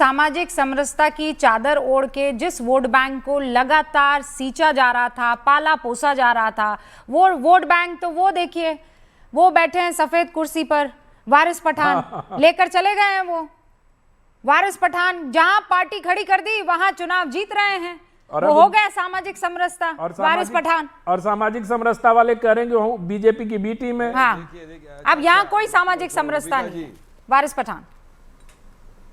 सामाजिक समरसता की चादर ओढ़ के जिस वोट बैंक को लगातार सींचा जा रहा था, पाला पोसा जा रहा था, वो वोट बैंक तो वो देखिए, वो बैठे हैं सफेद कुर्सी पर, वारिस पठान लेकर चले गए हैं। वो वारिस पठान जहां पार्टी खड़ी कर दी वहां चुनाव जीत रहे हैं। वो हो गया सामाजिक समरसता। वारिस पठान और सामाजिक समरसता वाले करेंगे बीजेपी की बी टीम है। हाँ, अब यहाँ कोई सामाजिक समरसता नहीं है। वारिस पठान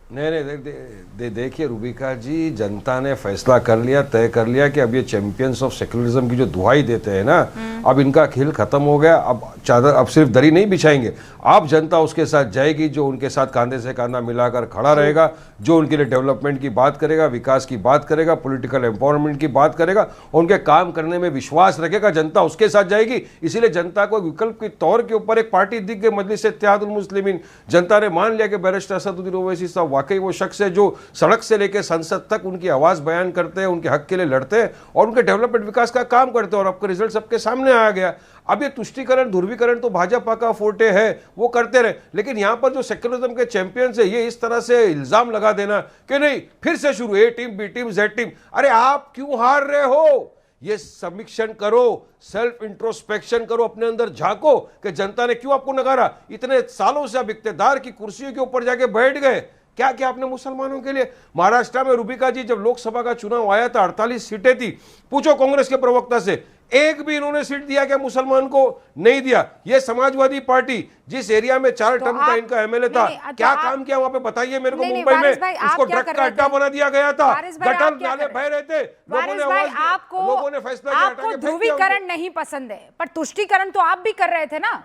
नहीं, देखिए रूबिका जी, जनता ने फैसला कर लिया, तय कर लिया कि अब ये चैंपियंस ऑफ सेक्युलरिज्म की जो दुहाई देते हैं ना, अब इनका खेल खत्म हो गया। अब चादर, अब सिर्फ दरी नहीं बिछाएंगे, अब जनता उसके साथ जाएगी जो उनके साथ कंधे से कंधा मिलाकर खड़ा रहेगा, जो उनके लिए डेवलपमेंट की बात करेगा, विकास की बात करेगा, पॉलिटिकल एम्पावरमेंट की बात करेगा, उनके काम करने में विश्वास रखेगा, जनता उसके साथ जाएगी। इसीलिए जनता को विकल्प के तौर के ऊपर एक पार्टी दिख गई, मजलिस-ए-इत्तेहादुल मुस्लिमीन। जनता ने मान लिया कि बैरिस्टर असदुद्दीन ओवैसी साहब वाकई वो शख्स है जो सड़क से लेकर संसद तक उनकी आवाज बयान करते हैं, उनके हक के लिए लड़ते हैं और उनके डेवलपमेंट विकास का काम करते हैं। और आपका रिजल्ट सबके सामने आ गया। अब ये तुष्टीकरण, ध्रुवीकरण तो भाजपा का फोर्टे है, वो करते रहे, लेकिन यहां पर जो सेक्युलरिज्म के चैंपियंस है, ये इस तरह से इल्जाम लगा देना कि नहीं फिर से शुरू, A team, B team, Z team. अरे आप क्यों हार रहे हो? ये समीक्षण करो, सेल्फ इंट्रोस्पेक्शन करो, अपने अंदर झांको कि जनता ने क्यों आपको नकारा। इतने सालों से आप इक्तेदार की कुर्सियों के ऊपर जाके बैठ गए। क्या क्या आपने मुसलमानों के लिए? महाराष्ट्र में रूबिका जी, जब लोकसभा का चुनाव आया था, 48 सीटें थी। पूछो कांग्रेस के प्रवक्ता से, एक भी इन्होंने सीट दिया क्या मुसलमान को? नहीं दिया। ये समाजवादी पार्टी जिस एरिया में 4 टर्म का इनका एमएलए था, क्या काम किया वहां पे बताइए मेरे को? मुंबई में उसको ड्रग का अड्डा बना दिया गया था, गटर नाले बह रहे थे, लोगों ने फैसला किया। आपको ध्रुवीकरण नहीं पसंद है, पर तुष्टीकरण तो आप भी कर रहे थे ना।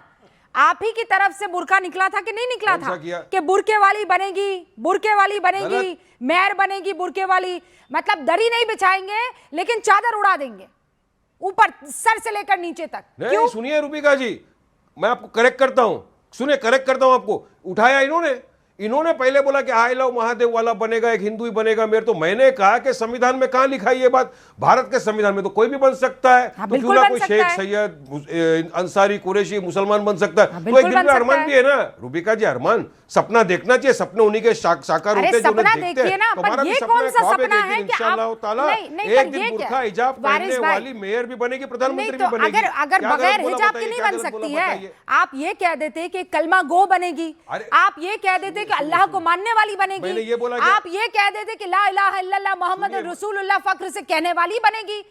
आप ही की तरफ से बुरका निकला था कि नहीं निकला था कि बुरके वाली बनेगी, बुरके वाली बनेगी, मेयर बनेगी बुरके वाली। मतलब दरी नहीं बिछाएंगे लेकिन चादर उड़ा देंगे ऊपर, सर से लेकर नीचे तक। क्यों? सुनिए रूबिका जी, मैं आपको करेक्ट करता हूं, सुनिए करेक्ट करता हूं आपको। उठाया इन्होंने पहले बोला कि आई लव महादेव वाला बनेगा, एक हिंदू ही बनेगा मेयर। तो मैंने कहा कि संविधान में कहां लिखा है ये बात? भारत के संविधान में तो कोई भी बन सकता है। हाँ, तो क्यों ना कोई शेख, सैयद, अंसारी, कुरैशी मुसलमान बन सकता है। तो एक दिन में अरमान भी है ना रूबिका जी, अरमान सपना देखना चाहिए, सपने उन्हीं के साकार होते हैं जो उन्हें देखते हैं। हमारा भी सपना है कि इंशाअल्लाह ताला एक दिन बुर्का हिजाब पहनने वाली मेयर भी बनेगी, प्रधानमंत्री भी बनेगी। अगर बगैर हिजाब की नहीं बन सकती है? आप ये कह देते कि कलमा गो बनेगी, आप ये कह देते कि अल्लाह को मानने वाली बनेगी, आप ये कह देते कि ला इलाहा इल्लल्लाह मोहम्मद रसूलुल्लाह फख्र से कहने वाली बनेगी,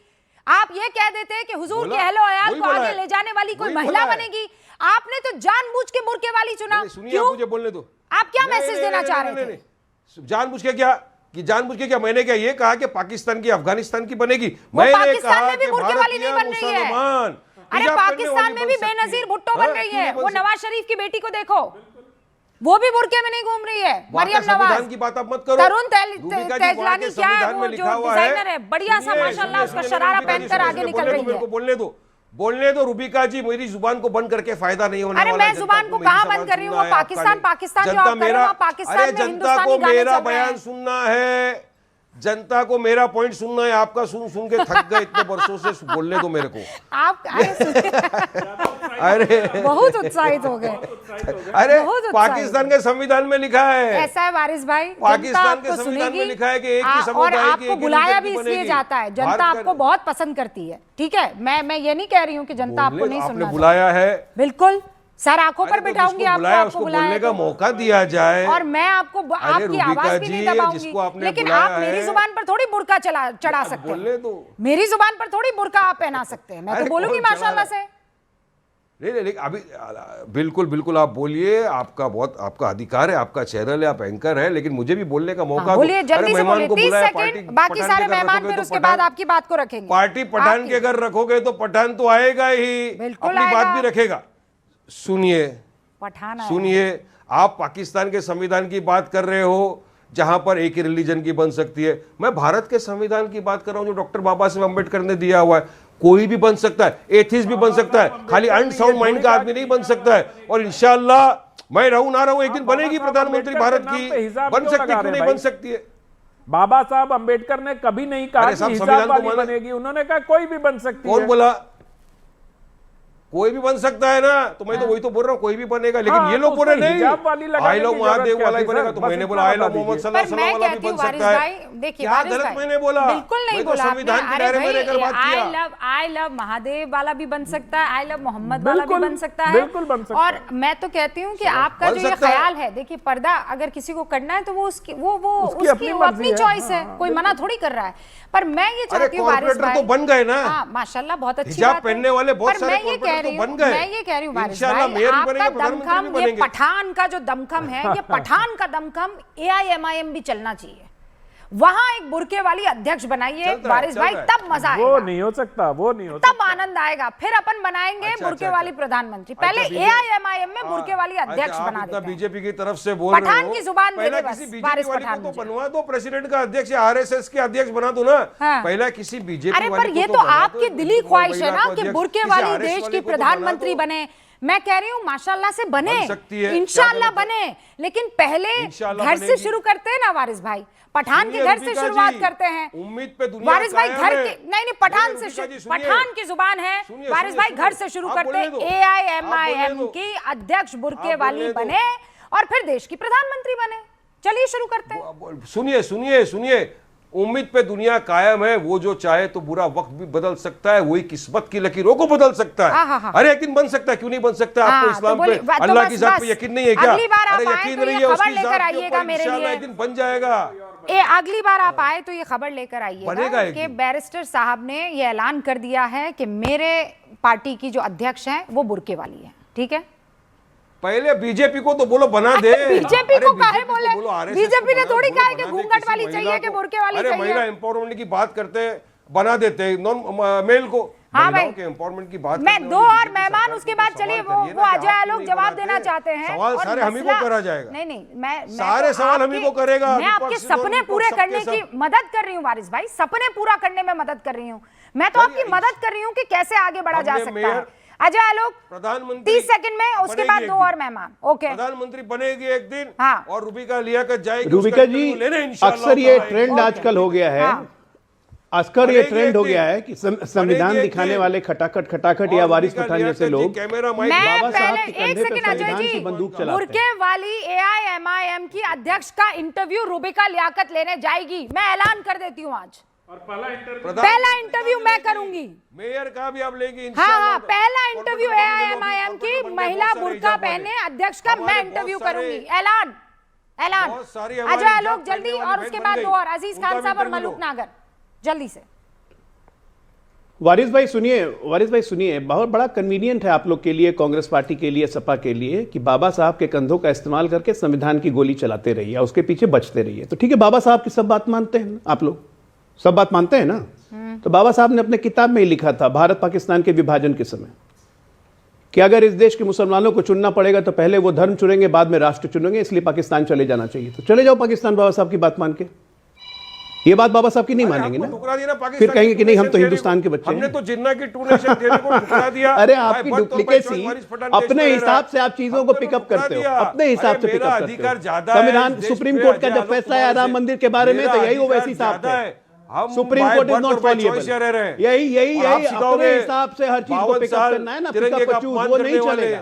आप ये कह देते कि हुजूर के अहलो अयाल को आगे ले जाने वाली कोई महिला बनेगी। आपने तो जानबूझ के बुरके वाली चुना। सुनिए, मुझे बोलने दो। आप क्या मैसेज देना चाह रहे थे? जानबूझ के क्या कि जानबूझ के क्या? मैंने क्या ये कहा कि पाकिस्तान की अफगानिस्तान की बनेगी? मैंने कहा कि मुसलमान। अरे पाकिस्तान में भी बेनजीर भुट्टो बन रही है। वो नवाज शरीफ की बेटी को देखो, वो भी बुरके में नहीं घूम रही है। मरियम नवाज की बात आप मत करो। तरुण तेजलानी क्या है, वो जो डिजाइनर है, बढ़िया सा माशाल्लाह, उसका शरारा पहनकर आगे निकल रही है। बोलने दो रूबिका जी, मेरी जुबान को बंद करके फायदा नहीं होने वाला। अरे मैं जुबान को कहां बंद कर रही हूं? वो पाकिस्तान जो आप कर रहे हो, पाकिस्तान में हिंदुस्तानी गाने मेरा बयान सुनना है, जनता को मेरा पॉइंट सुनना है। आपका सुन के थक गए इतने वर्षों से। बोलने दो मेरे को। आप अरे बहुत उत्साहित हो गए। अरे पाकिस्तान के संविधान में लिखा है, ऐसा है वारिस भाई, पाकिस्तान के संविधान में लिखा है कि एक ही समुदाय की, और आपको बुलाया भी इसलिए जाता है, जनता आपको बहुत पसंद करती है। ठीक है, मैं ये नहीं कह रही हूँ कि जनता आपको नहीं सुनना। आपने बुलाया है, बिल्कुल सर आंखों पर बिठाऊंगी आपको बोलने का मौका दिया जाए, और मैं आपको आपकी आवाज भी नहीं दबाऊंगी। लेकिन आप मेरी जुबान पर थोड़ी बुर्का चढ़ा सकते हैं, मेरी जुबान पर थोड़ी बुर्का आप पहना सकते हैं। मैं तो बोलूंगी माशाल्लाह से। नहीं, अभी बिल्कुल आप बोलिए, आपका अधिकार है, आपका चैनल है, आप एंकर है, लेकिन मुझे भी बोलने का मौका दो। बोलिए, जल्दी से बोलिए, 30 सेकंड, बाकी सारे मेहमान फिर उसके बाद आपकी बात को रखेंगे। पार्टी पठान के घर रखोगे तो पठान तो आएगा ही, अपनी बात भी रखेगा। सुनिए, आप पाकिस्तान के संविधान की बात कर रहे हो जहां पर एक ही रिलीजन की बन सकती है। मैं भारत के संविधान की बात कर रहा हूं जो डॉक्टर बाबा साहेब अम्बेडकर ने दिया हुआ है। कोई भी बन सकता है, एथिस्ट भी बन सकता है, खाली अनसाउंड माइंड का आदमी नहीं बन सकता है। और इंशाअल्लाह मैं रहूं ना रहूं, एक दिन बनेगी प्रधानमंत्री भारत की, बन सकती है, क्यों नहीं बन सकती है? बाबा साहब अम्बेडकर ने कभी नहीं कहा कि हिजाब वाली बनेगी, उन्होंने कहा कोई भी बन सकती है। कौन बोला? कोई भी बन सकता है ना, तो मैं तो वही तो बोल रहा हूँ, कोई भी बनेगा, लेकिन ये लोग बोले नहीं आई लव महादेव वाला ही बनेगा, तो मैंने बोला आई लव मोहम्मद सल्लल्लाहु अलैहि वसल्लम वाला भी बन सकता है। देखिए क्या गलत मैंने बोला? बिल्कुल नहीं बोला संविधान के दायरे में रहकर बात किया। आई लव महादेव वाला भी बन सकता है, आई लव मोहम्मद वाला भी बन सकता है, बिल्कुल बन सकता है। और मैं तो कहती हूँ कि आपका जो ये ख्याल है, देखिए पर्दा अगर किसी को करना है तो वो उसकी अपनी चॉइस है, कोई मना थोड़ी कर रहा है। पर मैं ये चाहती हूँ वारिस भाई, तो बन गए ना, हाँ माशाल्लाह बहुत अच्छी हिजाब बात पहनने वाले बहुत सारे मैं ये कह रही हूँ, मैं ये कह रही हूँ वारिस भाई, आपका दमखम, ये पठान का जो दमखम है, ये पठान का दमखम AIMIM भी चलना चाहिए। वहां एक बुरके वाली अध्यक्ष बनाइए वारिस भाई, तब मजा आएगा। वो नहीं हो सकता, वो नहीं हो सकता, तब आनंद आएगा। फिर अपन बनाएंगे बुरके वाली प्रधानमंत्री, पहले AIMIM में बुरके वाली अध्यक्ष बना देते हैं। बीजेपी की तरफ से बोल रहे हो, पठान की जुबान दे दे बस, वारिस पठान को बनवा दो प्रेसिडेंट का अध्यक्ष, RSS के अध्यक्ष बना दो ना, पहले किसी बीजेपी। अरे पर ये तो आपकी दिली ख्वाहिश है ना कि बुरके वाली देश की प्रधानमंत्री बने। मैं कह रही हूँ माशाल्लाह से बने, इंशाल्लाह बने, लेकिन पहले घर से शुरू करते हैं ना वारिस भाई, पठान के घर से शुरुआत करते हैं। उम्मीद पे दुनिया वारिस भाई घर के नहीं पठान से, पठान की जुबान है वारिस भाई, घर से शुरू करते हैं। AIMIM की अध्यक्ष बुरके वाली बने और फिर देश की प्रधानमंत्री बने। चलिए शुरू करते हैं। सुनिए सुनिए सुनिए, उम्मीद पे दुनिया कायम है, वो जो चाहे तो बुरा वक्त भी बदल सकता है, वही किस्मत की लकीरों को बदल सकता है। अरे एक दिन बन सकता है, क्यों नहीं बन सकता? आपको इस्लाम पे, अल्लाह की जात पे यकीन नहीं है क्या? अगली बार अरे आप आए यकीन तो नहीं ये है खबर उसकी लेकर जात के आइएगा ऊपर, मेरे इंशाल्लाह लिए। एक दिन बन जाएगा। अगली बार आप आए तो ये खबर लेकर आइएगा कि बैरिस्टर साहब ने ये ऐलान कर दिया है कि मेरे पार्टी की जो अध्यक्ष हैं वो बुरके वाली है। ठीक है, पहले बीजेपी को तो बोलो बना दे। बीजेपी को काहे बोले? बीजेपी ने थोड़ी कहा है कि घूंघट वाली चाहिए कि बुरके वाली चाहिए। अरे महिला एम्पावरमेंट की बात करते हैं, बना देते हैं नॉन मेल को। हाँ भाई, एम्पावरमेंट की बात मैं दो और मेहमान उसके बाद चलिए वो अजय लोग जवाब देना चाहते हैं। सवाल सारे हम ही को करा जाएगा। नहीं मैं सारे सवाल हम ही को करेगा। मैं आपके सपने पूरे करने की मदद कर रही हूँ वारिस भाई, सपने पूरा करने में मदद कर रही हूँ। मैं तो आपकी मदद कर रही हूँ कि कैसे आगे बढ़ा जा सकता है। अजय आलोक प्रधानमंत्री 30 सेकंड में, उसके बाद दो और मेहमान। ओके, प्रधानमंत्री बनेगी एक दिन। हाँ, और रूबिका लियाकत जाएगी। रूबिका जी, अक्सर ये ट्रेंड आजकल हो गया है, आजकल ये ट्रेंड हो गया है कि संविधान दिखाने वाले खटाखट या वारिस पठान जैसे लोग बाबा साहब के कंधे पे संविधान की बंदूक चलाते हैं। बुरके वाली AIMIM की अध्यक्ष का इंटरव्यू रूबिका लियाकत लेने जाएगी। मैं ऐलान कर देती हूँ आज, और पहला इंटरव्यू मैं करूंगी। मेयर का भी आप लेंगे हाँ, पहला इंटरव्यू AIMIM की महिला बुर्का पहने अध्यक्ष का मैं इंटरव्यू करूंगी। ऐलान अजय आलोक जल्दी, और उसके बाद दो और, अजीज खान साहब और मलूक नागर, जल्दी से। वारिस भाई सुनिए, बहुत बड़ा कन्वीनियंट है आप लोग के लिए, कांग्रेस पार्टी के लिए, सपा के लिए, कि बाबा साहब के कंधों का इस्तेमाल करके संविधान की गोली चलाते रहिए, उसके पीछे बचते रहिए। तो ठीक है, बाबा साहब की सब बात मानते हैं, आप लोग सब बात मानते हैं ना? तो बाबा साहब ने अपने किताब में ही लिखा था भारत पाकिस्तान के विभाजन के समय कि अगर इस देश के मुसलमानों को चुनना पड़ेगा तो पहले वो धर्म चुनेंगे, बाद में राष्ट्र चुनेंगे, इसलिए पाकिस्तान चले जाना चाहिए। तो चले जाओ पाकिस्तान बाबा साहब की बात मान के। ये बात बाबा साहब की नहीं मानेंगे ना, फिर कहेंगे कि नहीं हम तो हिंदुस्तान के बच्चे हैं। हमने तो जिन्ना की 2 नेशन देने को ठुकरा दिया। अरे आपकी डुप्लीकेसी, अपने हिसाब से आप चीजों को पिकअप करते हो, अपने हिसाब से पिकअप करते हो। संविधान, सुप्रीम कोर्ट का जब फैसला है राम मंदिर के बारे में, तो यही वो वैसी साहब थे। Supreme Court is not fallible. यही अपने हिसाब से हर चीज को पिकअप करना है ना, पिकअप चूज, वो नहीं चलेगा।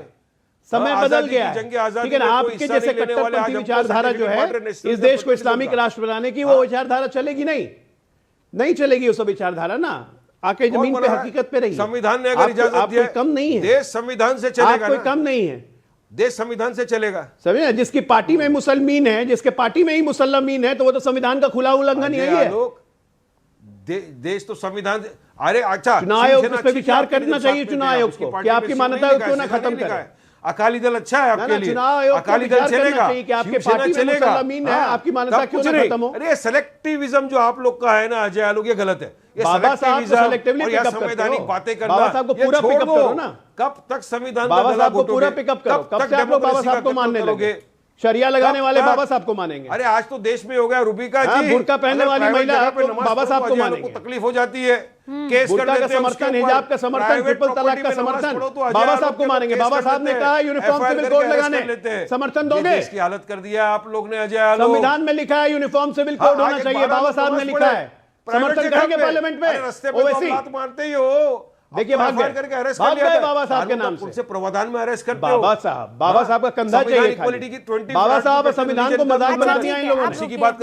समय बदल गया है, ठीक है ना? आपके जैसे कट्टरपंथी विचारधारा जो है इस देश को इस्लामिक राष्ट्र बनाने की, वो विचारधारा चलेगी नहीं चलेगी वो सब विचारधारा ना। आके जमीन पे हकीकत पे रही। संविधान ने अगर इजाजत दिया, कम नहीं है, देश संविधान से चलेगा। कोई कम नहीं है, देश संविधान से चलेगा। समझे? जिसकी पार्टी में मुसलमान है, जिसके पार्टी में ही मुसलमान है, तो वो तो संविधान का खुला उल्लंघन यही है। देश तो संविधान, अरे अच्छा, चुनाव आयोग इस पे विचार करना चाहिए। चुनाव आयोग को क्या आपकी मान्यता क्यों ना खत्म करे? अकाली दल अच्छा है आपके लिए, चुनाव आयोग अकाली दल चलेगा कि आपके पार्टी में मुसलमान है, आपकी मान्यता क्यों ना खत्म हो? अरे सेलेक्टिविज्म जो आप लोग का है ना अजय आलोक, ये गलत है। ये बाबा साहब को सेलेक्टिवली पिकअप करते हो, संवैधानिक बातें करना, बाबा साहब को पूरा पिकअप करो ना। कब तक संविधान बाबा साहब को पूरा पिकअप करो, कब से आप लोग बाबा साहब को मानने लगे? शरिया लगाने वाले बाबा साहब को मानेंगे? अरे आज तो देश में हो गया रूबिका जी, बुर्का पहनने वाली महिला बाबा साहब को मानेंगे? तकलीफ हो जाती है, केस बुर्का का समर्थन, हिजाब का समर्थन, ट्रिपल तलाक का समर्थन बाबा साहब को मानेंगे? बाबा साहब ने कहा यूनिफॉर्म सिविल कोड लगाने, समर्थन दोगे? इसकी हालत कर दिया आप लोग ने अजय आलोक। संविधान में लिखा है यूनिफॉर्म सिविल कोड होना चाहिए, बाबा साहब ने लिखा है, समर्थन करेंगे पार्लियामेंट में? रस्ते पे बात मानते ही हो, देखिए भाग गए, करके अरेस्ट भाग कर लिया गए था। बाबा साहब के कानून नाम का से। से प्रावधान में अरेस्ट करते हो। बाबा साहब का कंधा संविधान चाहिए इक्वालिटी खाली। की 20 बाबा साहब आर्टिकल संविधान को रिलीजन मजाक का अच्छा, बना ठीक दिया है, इन लोगों आप ने। इसी की रुकिए। बात कर